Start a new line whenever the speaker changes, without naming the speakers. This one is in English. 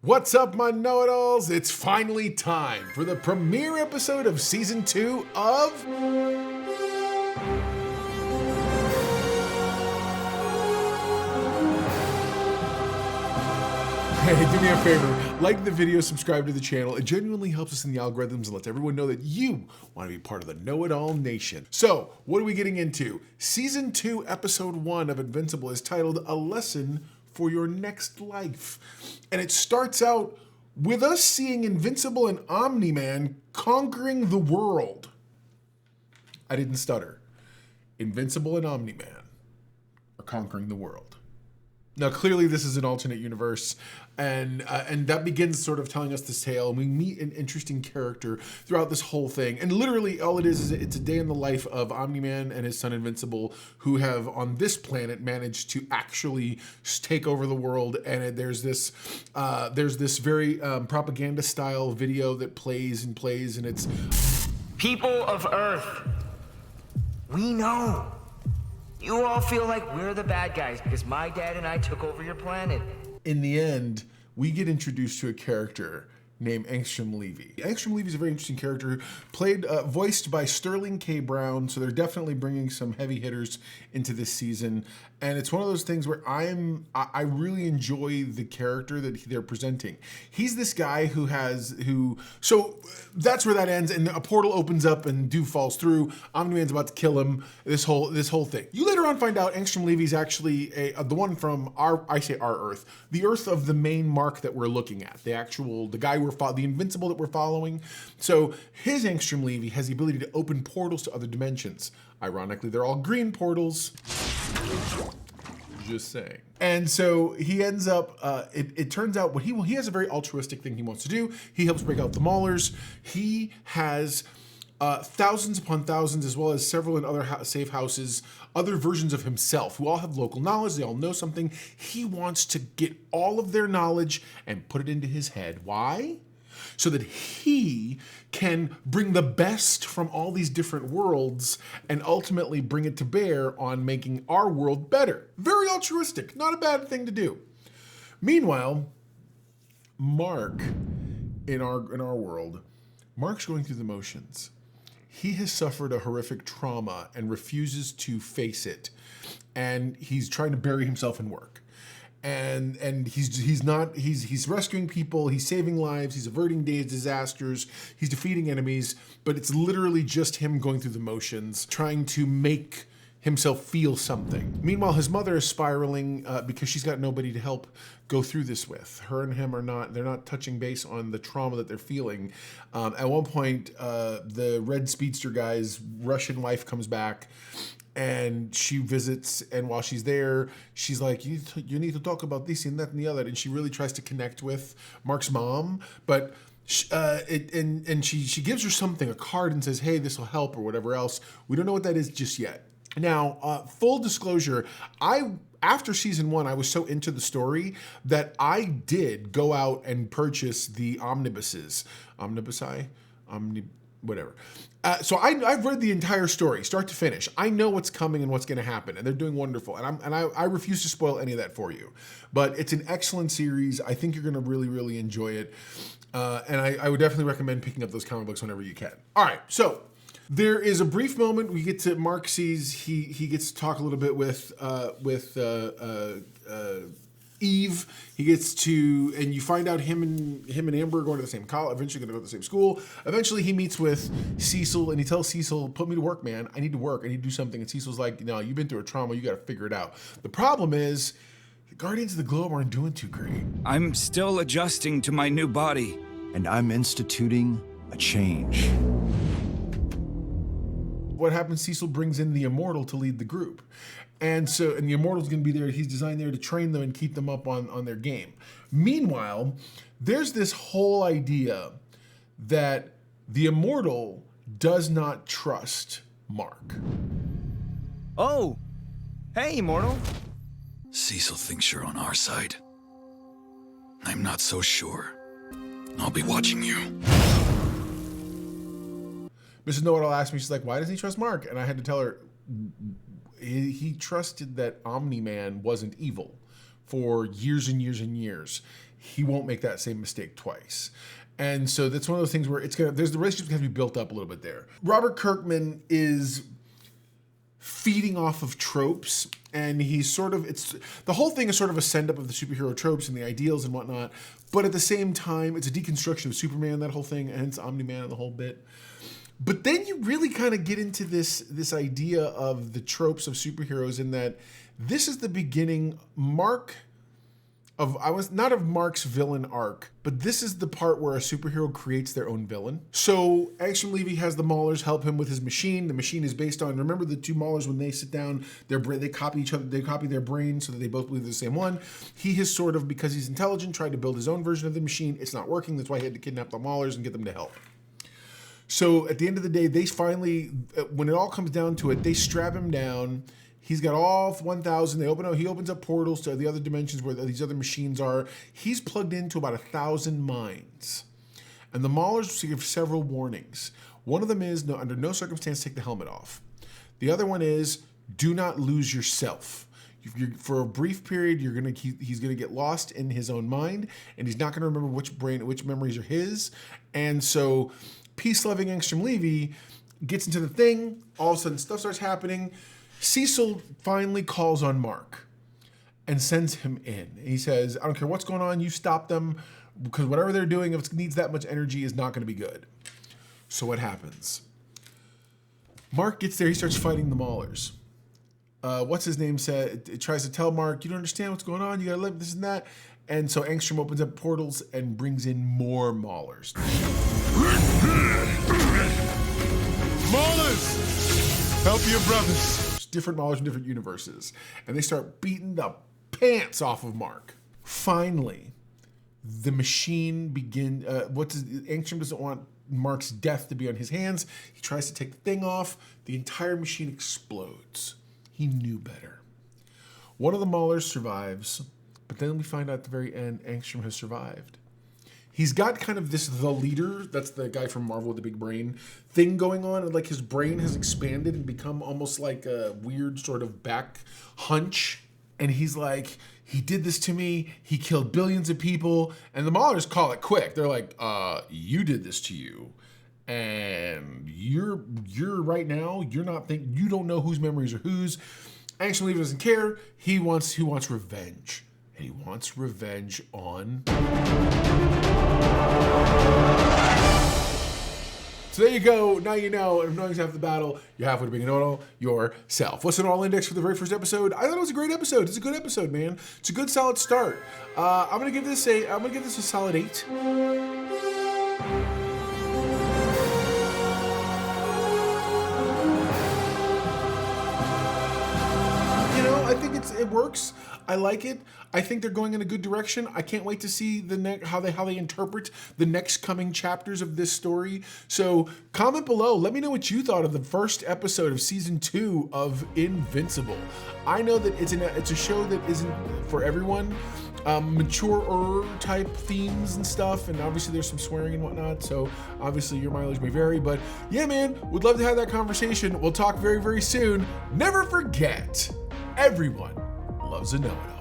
What's up, my know-it-alls? It's finally time for the premiere episode of Season 2 of... Hey, do me a favor, like the video, subscribe to the channel. It genuinely helps us in the algorithms and lets everyone know that you want to be part of the know-it-all nation. So, what are we getting into? Season 2, Episode 1 of Invincible is titled A Lesson for Your Next Life. And it starts out with us seeing Invincible and Omni-Man conquering the world. I didn't stutter. Invincible and Omni-Man are conquering the world. Now, clearly, this is an alternate universe, and that begins sort of telling us this tale, and we meet an interesting character throughout this whole thing. And literally, all it is it's a day in the life of Omni-Man and his son Invincible, who have, on this planet, managed to actually take over the world. And there's this very propaganda-style video that plays, and it's...
People of Earth, we know. You all feel like we're the bad guys because my dad and I took over your planet.
In the end, we get introduced to a character named Angstrom Levy. Angstrom Levy is a very interesting character, voiced by Sterling K. Brown, so they're definitely bringing some heavy hitters into this season. And it's one of those things where I really enjoy the character that they're presenting. He's this guy so that's where that ends, and a portal opens up and dude falls through. Omni-Man's about to kill him, this whole thing. You later on find out Angstrom Levy is actually the one from our Earth, the Earth of the main mark that we're looking at, the guy the Invincible that we're following. So his Angstrom Levy has the ability to open portals to other dimensions. Ironically, they're all green portals. Just saying. And so he ends up, it turns out he has a very altruistic thing he wants to do. He helps break out the Maulers. He has thousands upon thousands, as well as several in other safe houses, other versions of himself who all have local knowledge. They all know something. He wants to get all of their knowledge and put it into his head. Why? So that he can bring the best from all these different worlds and ultimately bring it to bear on making our world better. Very altruistic, not a bad thing to do. Meanwhile, Mark, in our world, Mark's going through the motions. He has suffered a horrific trauma and refuses to face it. And he's trying to bury himself in work. And he's rescuing people, he's saving lives, he's averting disasters, he's defeating enemies, but it's literally just him going through the motions, trying to make himself feel something. Meanwhile, his mother is spiraling because she's got nobody to help go through this with. Her and him they're not touching base on the trauma that they're feeling. At one point, the red speedster guy's Russian wife comes back, and she visits, and while she's there, she's like, you need to talk about this and that and the other. And she really tries to connect with Mark's mom, but she gives her something, a card, and says, hey, this will help, or whatever else. We don't know what that is just yet. Now, full disclosure, after season 1, I was so into the story that I did go out and purchase the whatever. So I've read the entire story, start to finish. I know what's coming and what's going to happen, and they're doing wonderful. And I refuse to spoil any of that for you. But it's an excellent series. I think you're going to really, really enjoy it. And I would definitely recommend picking up those comic books whenever you can. All right, so there is a brief moment we get to Mark sees he gets to talk a little bit with Eve. He gets to, and you find out him and Amber are going to the same college, eventually going to go to the same school. Eventually he meets with Cecil, and he tells Cecil, put me to work, man. I need to work. I need to do something. And Cecil's like, no, you've been through a trauma. You got to figure it out. The problem is the Guardians of the Globe aren't doing too great.
I'm still adjusting to my new body.
And I'm instituting a change.
What happens, Cecil brings in the Immortal to lead the group. And the Immortal's gonna be there, he's designed there to train them and keep them up on their game. Meanwhile, there's this whole idea that the Immortal does not trust Mark.
Oh, hey, Immortal.
Cecil thinks you're on our side. I'm not so sure. I'll be watching you.
Mrs. Know-It-All asked me, she's like, why doesn't he trust Mark? And I had to tell her, he trusted that Omni-Man wasn't evil for years and years and years. he won't make that same mistake twice. And so that's one of those things where there's the relationship has to be built up a little bit there. Robert Kirkman is feeding off of tropes, and he's sort of, the whole thing is sort of a send up of the superhero tropes and the ideals and whatnot, but at the same time, it's a deconstruction of Superman, that whole thing, and it's Omni-Man and the whole bit. But then you really kind of get into this idea of the tropes of superheroes, in that this is the beginning, not of Mark's villain arc, but this is the part where a superhero creates their own villain. So Angstrom Levy has the Maulers help him with his machine. The machine is based on, remember the two Maulers, when they sit down, they copy each other, they copy their brains so that they both believe the same one. He has sort of, because he's intelligent, tried to build his own version of the machine. It's not working. That's why he had to kidnap the Maulers and get them to help. So at the end of the day, they finally, when it all comes down to it, they strap him down. He's got all 1,000. He opens up portals to the other dimensions where these other machines are. He's plugged into about 1,000 minds. And the Maulers give several warnings. One of them is, under no circumstance, take the helmet off. The other one is, do not lose yourself. For a brief period, he's gonna get lost in his own mind, and he's not gonna remember which memories are his. And so, peace-loving Angstrom Levy gets into the thing. All of a sudden, stuff starts happening. Cecil finally calls on Mark and sends him in. He says, I don't care what's going on, you stop them, because whatever they're doing, if it needs that much energy, is not going to be good. So what happens? Mark gets there, he starts fighting the Maulers. What's his name said, it tries to tell Mark, you don't understand what's going on, you gotta live this and that. And so Angstrom opens up portals and brings in more Maulers. Maulers! Help your brothers! Different Maulers in different universes. And they start beating the pants off of Mark. Finally, the machine Angstrom doesn't want Mark's death to be on his hands. He tries to take the thing off. The entire machine explodes. He knew better. One of the Maulers survives, but then we find out at the very end, Angstrom has survived. He's got kind of the leader, that's the guy from Marvel with the big brain thing going on, and like his brain has expanded and become almost like a weird sort of back hunch. And he's like, he did this to me, he killed billions of people, and the Maulers call it quick. They're like, you did this to you. And you're right now, you don't know whose memories are whose. Angstrom Levy doesn't care. He wants revenge. And he wants revenge on... So there you go. Now you know. And if knowing's half the battle, you're halfway to being a know yourself. What's an all index for the very first episode? I thought it was a great episode. It's a good episode, man. It's a good solid start. I'm gonna give this a solid 8. I think it works. I like it. I think they're going in a good direction. I can't wait to see how they interpret the next coming chapters of this story. So comment below. Let me know what you thought of the first episode of season 2 of Invincible. I know that it's a show that isn't for everyone. Mature type themes and stuff, and obviously there's some swearing and whatnot, so obviously your mileage may vary, but yeah, man, would love to have that conversation. We'll talk very, very soon. Never forget, everyone loves a know-it-all.